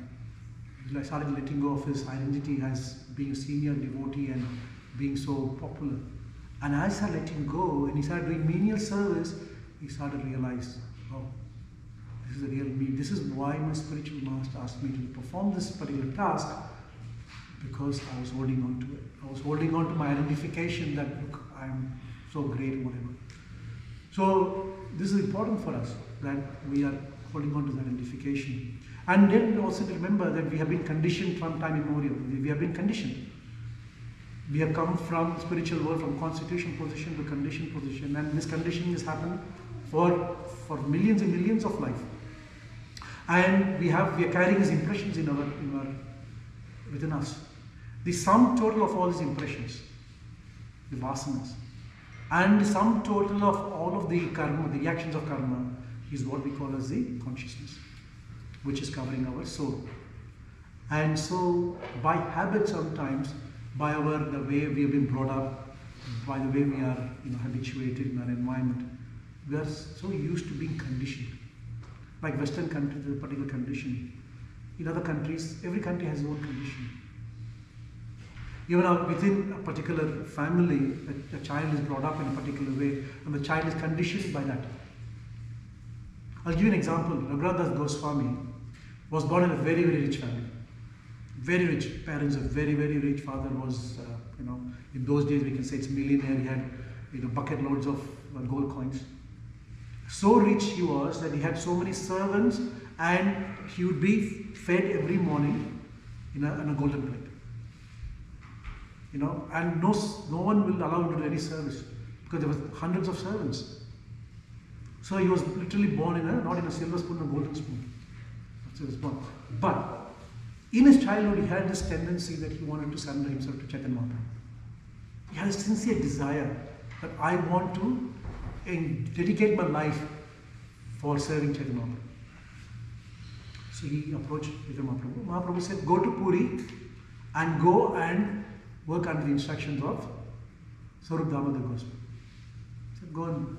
S1: He started letting go of his identity as being a senior devotee and being so popular. And as he started letting go and he started doing menial service, he started to realize, oh, this is the real me. This is why my spiritual master asked me to perform this particular task, because I was holding on to it. I was holding on to my identification that, look, I'm so great or whatever. So this is important for us, that we are holding on to that identification. And then also to remember that we have been conditioned from time immemorial. We have been conditioned. We have come from the spiritual world, from constitution position to condition position, and this conditioning has happened for millions and millions of life. And we are carrying these impressions within us. The sum total of all these impressions, the vasanas, and the sum total of all of the karma, the reactions of karma, is what we call as the consciousness, which is covering our soul. And so, by habit sometimes, by the way we have been brought up, by the way we are habituated in our environment, we are so used to being conditioned. Like Western countries, there's a particular condition. In other countries, every country has its own condition. Even within a particular family, a child is brought up in a particular way, and the child is conditioned by that. I'll give you an example. Raghunath Goswami was born in a very, very rich family. Very rich parents, a very, very rich father was, in those days we can say it's millionaire. He had, bucket loads of gold coins. So rich he was that he had so many servants, and he would be fed every morning in a golden plate. And no one will allow him to do any service because there were hundreds of servants. So he was literally born not in a silver spoon, a golden spoon. That's how he was born. But in his childhood, he had this tendency that he wanted to surrender himself to Chaitanya Mahaprabhu. He had a sincere desire that I want to dedicate my life for serving Chaitanya Mahaprabhu. So he approached Chaitanya Mahaprabhu. Mahaprabhu said, go to Puri and go and work under the instructions of Swarup Damodar Goswami. He said, go and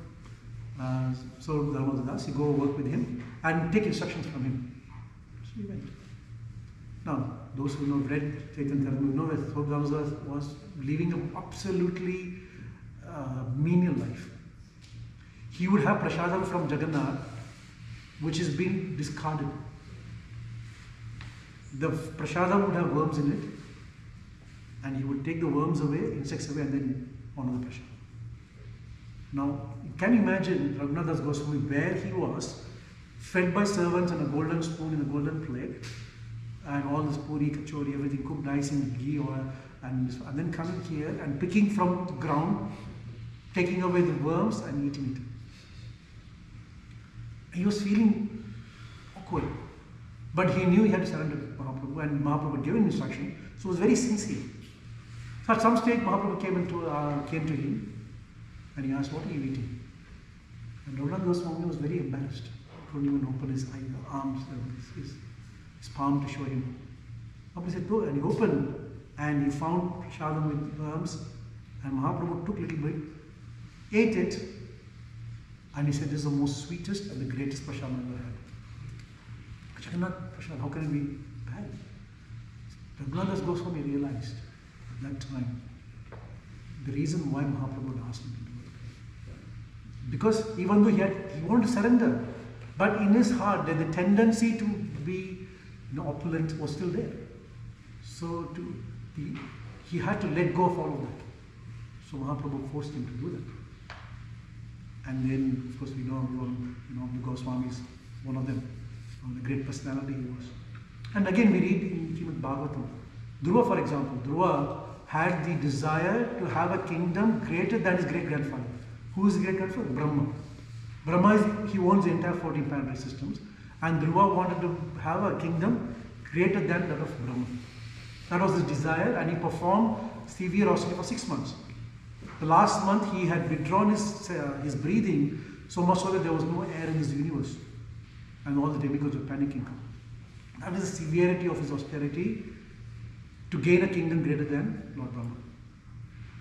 S1: Swarup Damodar Das, you go work with him and take instructions from him. So he went. Now, those who have read Chaitanya Charitamrita know that Swarup Damodar Das was living an absolutely menial life. He would have prasadam from Jagannath, which is being discarded. The prasadam would have worms in it, and he would take the worms away, insects away, and then honor the prasadam. Now, you can imagine Raghunath Das Goswami where he was, fed by servants on a golden spoon in a golden plate, and all this puri, kachori, everything cooked nice in ghee oil, and then coming here and picking from the ground, taking away the worms and eating it. He was feeling awkward, but he knew he had to surrender to Mahaprabhu, and Mahaprabhu had given instruction, so he was very sincere. So at some stage, Mahaprabhu came to him and he asked, "What are you eating?" And Raghunath Goswami was very embarrassed. He couldn't even open his arms, his palm to show him. Mahaprabhu said, "Go," and he opened and he found prasadam with worms. And Mahaprabhu took a little bit, ate it, and he said, "This is the most sweetest and the greatest prasadam I've ever had." Jagannath Prasad, how can it be bad? Raghunath Goswami realized at that time the reason why Mahaprabhu had asked him to do it. Because even though he wanted to surrender, but in his heart the tendency to be opulent was still there. So he had to let go of all of that. So Mahaprabhu forced him to do that. And then, of course, we know the Goswamis, one of them, the great personality he was. And again, we read in Srimad Bhagavatam, Dhruva, for example, Dhruva had the desire to have a kingdom greater than his great-grandfather. Who is his great-grandfather? Brahma. Brahma he owns the entire 14 paradise systems, and Dhruva wanted to have a kingdom greater than that of Brahma. That was his desire, and he performed severe austerity for 6 months. The last month he had withdrawn his breathing so much so that there was no air in this universe, and all the demigods were panicking. That is the severity of his austerity to gain a kingdom greater than Lord Brahma.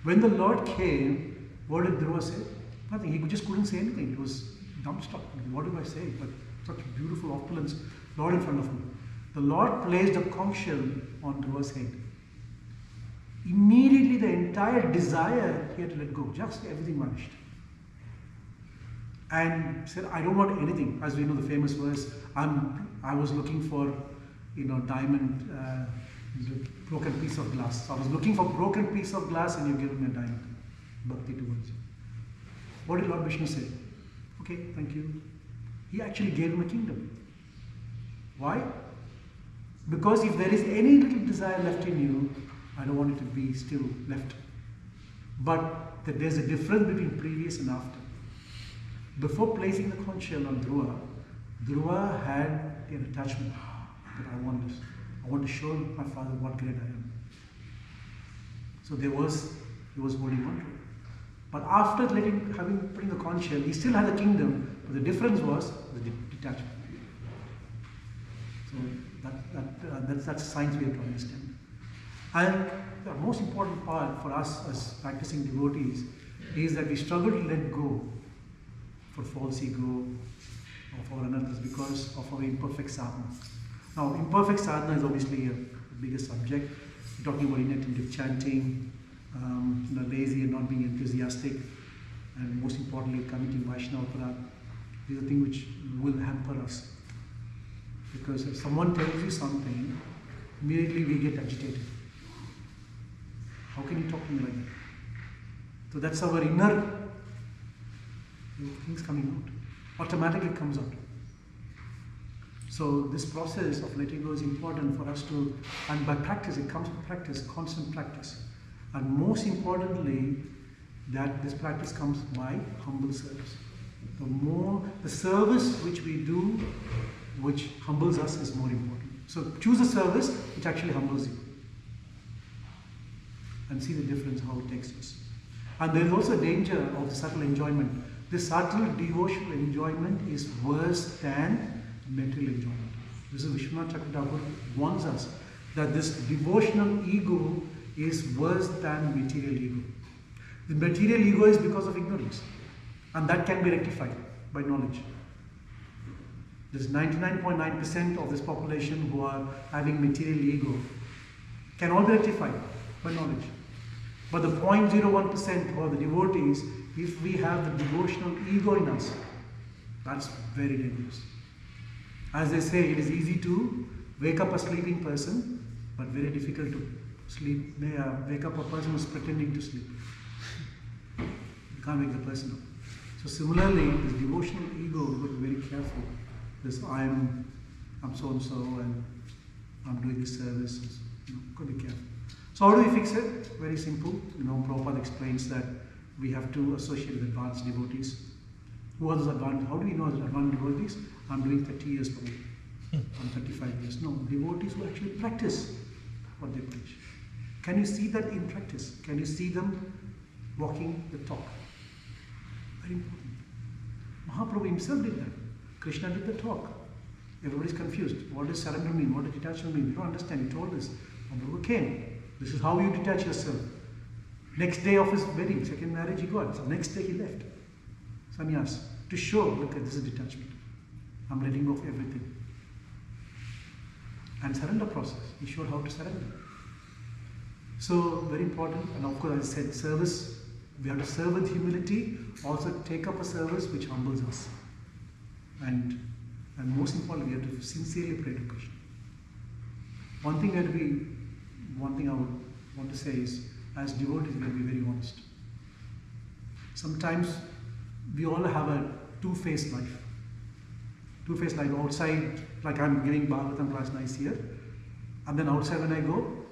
S1: When the Lord came, what did Dhruva say? Nothing. He just couldn't say anything. He was dumbstruck. What do I say? But such beautiful opulence, Lord in front of him. The Lord placed a conch shell on Dhruva's head. Immediately the entire desire he had to let go. Just everything vanished. And said, "I don't want anything." As we know the famous verse, I was looking for, diamond, broken piece of glass. So I was looking for broken piece of glass and you've given me a diamond. Bhakti towards you. What did Lord Vishnu say? "Okay, thank you." He actually gave him a kingdom. Why? Because if there is any little desire left in you, I don't want it to be still left. But that there's a difference between previous and after. Before placing the conch shell on Dhruva had an attachment that I want this. I want to show my father what great I am. So he was holding on to it. But after putting the conch shell, he still had the kingdom, but the difference was the detachment. So that's a science we have to understand. And the most important part for us as practicing devotees is that we struggle to let go for false ego or for anarthas because of our imperfect sadhana. Now, imperfect sadhana is obviously a bigger subject. We're talking about inattentive chanting, lazy and not being enthusiastic, and most importantly, committing Vaishnava Aparadha. These are things which will hamper us. Because if someone tells you something, immediately we get agitated. How can you talk to me like that? So that's our inner things coming out. Automatically comes out. So this process of letting go is important for us to, and by practice, it comes from practice, constant practice. And most importantly, that this practice comes by humble service. The service which we do, which humbles us, is more important. So choose a service which actually humbles you. And see the difference, how it takes us. And there is also a danger of the subtle enjoyment. The subtle devotional enjoyment is worse than material enjoyment. This is Vishwanath Chakravarti warns us that this devotional ego is worse than material ego. The material ego is because of ignorance, and that can be rectified by knowledge. There's 99.9% of this population who are having material ego can all be rectified by knowledge. But the 0.01% who are the devotees, if we have the devotional ego in us, that's very dangerous. As they say, it is easy to wake up a sleeping person, but very difficult to wake up a person who's pretending to sleep. You can't wake the person up. So similarly, this devotional ego, we have to be very careful. This I'm so and so, and I'm doing this service. Got to be careful. So how do we fix it? Very simple. Prabhupada explains that we have to associate with advanced devotees. Who are those advanced? How do we know advanced devotees? I'm doing 30 years for me. I'm 35 years. No, devotees who actually practice what they preach. Can you see that in practice? Can you see them walking the talk? Very important. Mahaprabhu himself did that. Krishna did the talk. Everybody's confused. What does surrender mean? What does detachment mean? We don't understand. He told us. Mahaprabhu came. This is how you detach yourself. Next day of his wedding, second marriage he got. So next day he left. Sannyas. To show, look at this is detachment. I'm letting go of everything. And surrender process. He showed how to surrender. So very important. And of course, as I said, service. We have to serve with humility. Also take up a service which humbles us. And most importantly, we have to sincerely pray to Krishna. One thing I would want to say is, as devotees, we have to be very honest. Sometimes we all have a two-faced life. Two-faced life outside, like I'm giving Bhagavatam class nice here. And then outside when I go,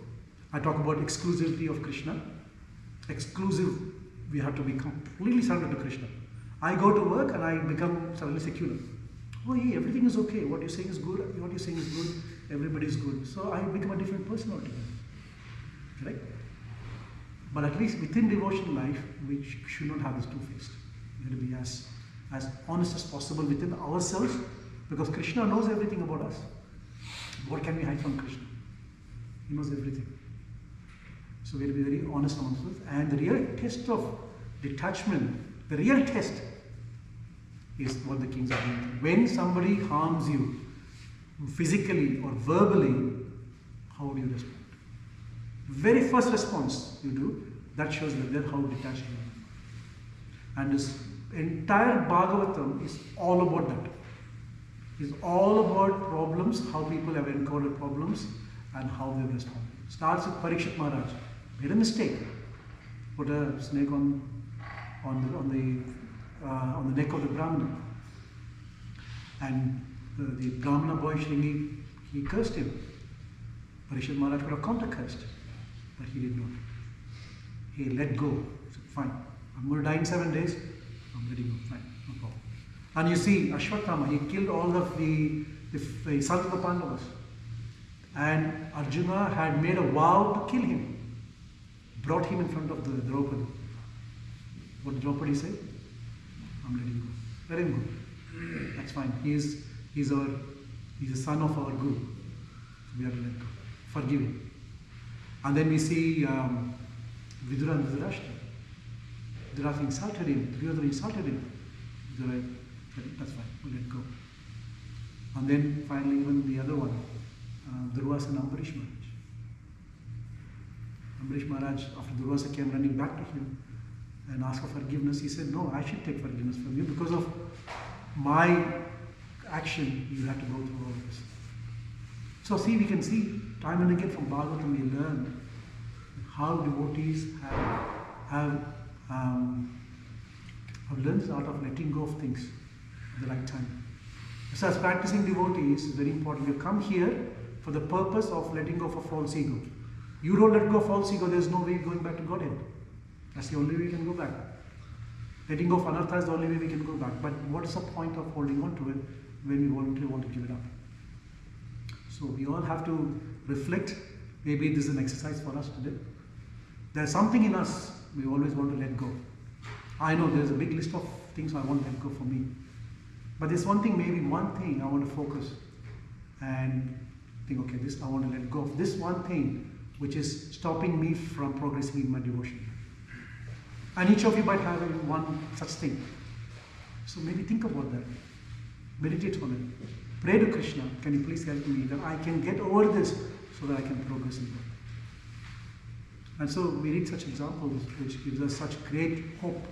S1: I talk about exclusivity of Krishna. Exclusive, we have to be completely surrendered to Krishna. I go to work and I become suddenly secular. Oh, yeah, everything is okay. What you're saying is good. What you're saying is good. Everybody is good. So I become a different person altogether. Correct? But at least within devotional life, we should not have this two-faced. We have to be as honest as possible within ourselves, because Krishna knows everything about us. What can we hide from Krishna? He knows everything. So we have to be very honest on ourselves. And the real test of detachment, the real test is what the kings are doing. When somebody harms you, physically or verbally, how do you respond? Very first response you do, that shows that how detached you are. And this entire Bhagavatam is all about that. It's all about problems, how people have encountered problems and how they respond. Starts with Parikshit Maharaj. Made a mistake. Put a snake on the neck of the Brahmana. And the Brahmana boy Shringi, he cursed him. Parikshit Maharaj could have counter-cursed, but he did not. He let go. He said, fine, I'm going to die in 7 days. I'm letting go. Fine, no problem. And you see, Ashwatthama, he killed all of the sons of the Pandavas. And Arjuna had made a vow to kill him. Brought him in front of the Draupadi. What did Draupadi say? I'm letting go. Let him go. That's fine. He's a son of our Guru. So we have to let go. Forgive him. And then we see Vidura and Dhritarashtra. Dhritarashtra insulted him. Duryodhana insulted him. Vidura said, that's fine. We'll let go. And then finally even the other one, Durvasa and Ambarish Maharaj. Ambarish Maharaj, after Durvasa came running back to him and asked for forgiveness, he said, no, I should take forgiveness from you because of my action, you have to go through all this. So see, we can see time and again from Bhagavatam we learn how devotees have learned the art of letting go of things at the right time. So as practicing devotees is very important. You come here for the purpose of letting go of a false ego. You don't let go of false ego, there's no way going back to Godhead. That's the only way you can go back. Letting go of anartha is the only way we can go back. But what is the point of holding on to it when we voluntarily want to give it up? So we all have to reflect. Maybe this is an exercise for us today. There's something in us we always want to let go. I know there's a big list of things I want to let go for me. But there's one thing, maybe one thing I want to focus and think, okay, this I want to let go of. This one thing which is stopping me from progressing in my devotion. And each of you might have one such thing. So maybe think about that. Meditate on it. Pray to Krishna, can you please help me that I can get over this so that I can progress in God. And so we read such examples which gives us such great hope,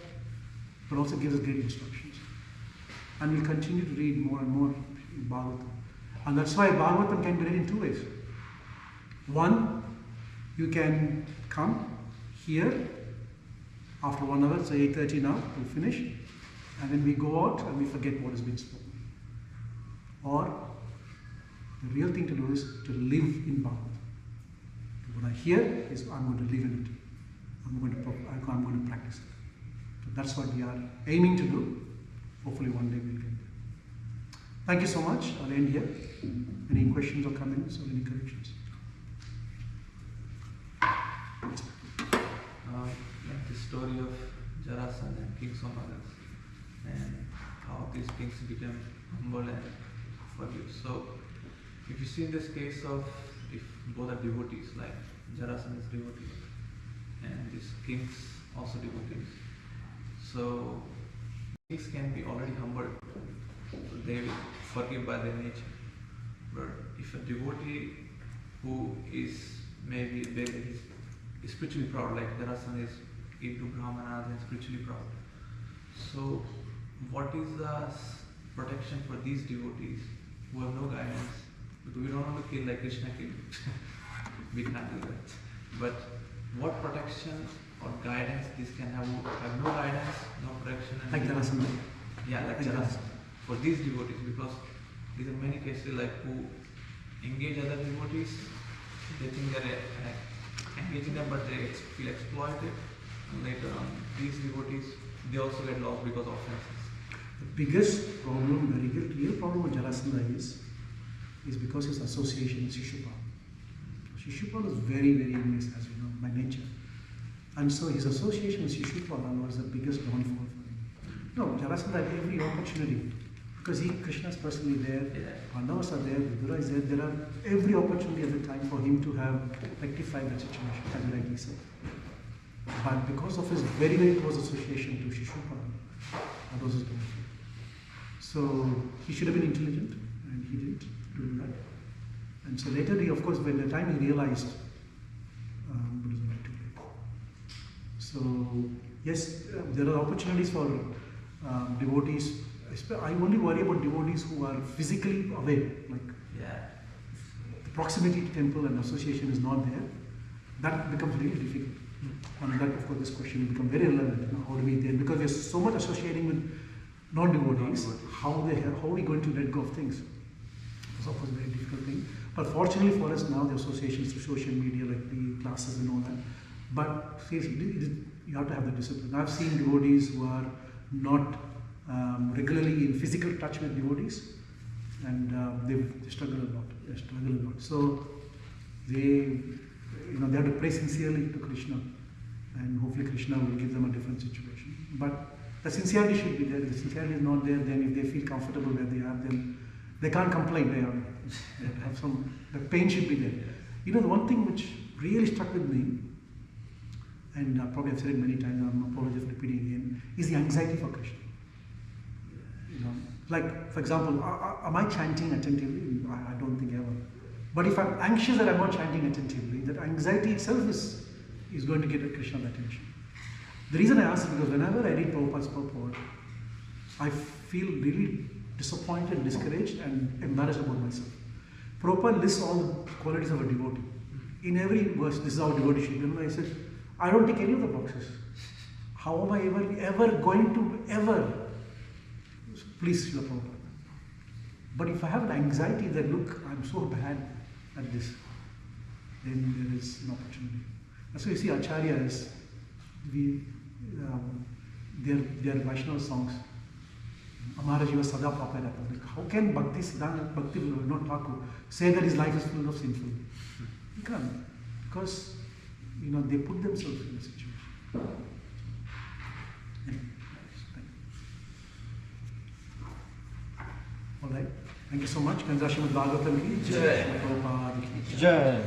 S1: but also gives us great instructions. And we'll continue to read more and more in Bhagavatam. And that's why Bhagavatam can be read in two ways. One, you can come here after 1 hour, so 8:30 now, we'll finish, and then we go out and we forget what has been spoken. Or the real thing to do is to live in Bhagavatam. What I hear is I'm going to live in it. I'm going to practice it. So that's what we are aiming to do. Hopefully one day we'll get there. Thank you so much. I'll end here. Any questions or comments or any corrections?
S3: story of Jarasandha and King Somagas, and how these kings became humble and forgive. So, if you see in this case of if both are devotees, like Jarasandha is devotee, and these kings also devotees, so kings can be already humbled, so they will forgive by their nature. But if a devotee who is maybe very spiritually proud, like Jarasandha is into Brahmanas and spiritually proud, so what is the protection for these devotees who have no guidance? Because we don't want to kill like Krishna killed. We can't do that. But what protection or guidance this can have no guidance, no protection. And
S1: Like Jarasandha.
S3: Yeah, like Jarasandha. For these devotees, because these are many cases like who engage other devotees, they think they're engaging them, but they feel exploited. And later on, these devotees, they also get lost because of offenses.
S1: The biggest problem, the real problem with Jarasandha is because his association with Shishupal. Shishupal is very, very envious, as you know, by nature. And so his association with Shishupal was the biggest downfall for him. No, Jarasandha had every opportunity, because Krishna is personally there, Pandavas are there, Vidura is there. There are every opportunity at the time for him to have rectified that situation, as you rightly said. But because of his very, very close association to Shishupal, that was his downfall. So he should have been intelligent, and he didn't do that. And so later, of course, when the time he realized, it was way too late. So yes, there are opportunities for devotees. I only worry about devotees who are physically away, like the proximity to temple and association is not there. That becomes really difficult. And that, of course, this question will become very relevant. How do we there? Because we are so much associating with non-devotees. How are we going to let go of things? It's of course a very difficult thing. But fortunately for us now, the associations through social media, like the classes and all that. But seriously, you have to have the discipline. I've seen devotees who are not regularly in physical touch with devotees, and they struggle a lot. They struggle a lot. So they have to pray sincerely to Krishna, and hopefully Krishna will give them a different situation. But the sincerity should be there. If the sincerity is not there, then if they feel comfortable where they are, then they can't complain. They have the pain should be there. You know, the one thing which really struck with me, and probably I've said it many times, I'm apologize for repeating again, is the anxiety for Krishna. Like, for example, am I chanting attentively? I don't think ever. But if I'm anxious that I'm not chanting attentively, that anxiety itself is going to get Krishna's attention. The reason I ask is because whenever I read Prabhupada's purport, I feel really disappointed, discouraged, and embarrassed about myself. Prabhupada lists all the qualities of a devotee. In every verse, this is how devotee should be. I said, I don't take any of the boxes. How am I ever going to please Srila Prabhupada? But if I have an anxiety that, look, I'm so bad at this, then there is an opportunity. That's why you see Acharyas, their Vaishnava songs, Amara Jiva Sada Papa. How can Bhakti not Thakur say that his life is full of sinful? He can't. Because, they put themselves in a situation. All right. Thank you so much. Kanza Srimad Bhagavatam ki Jai. Prabhupada ki Jai.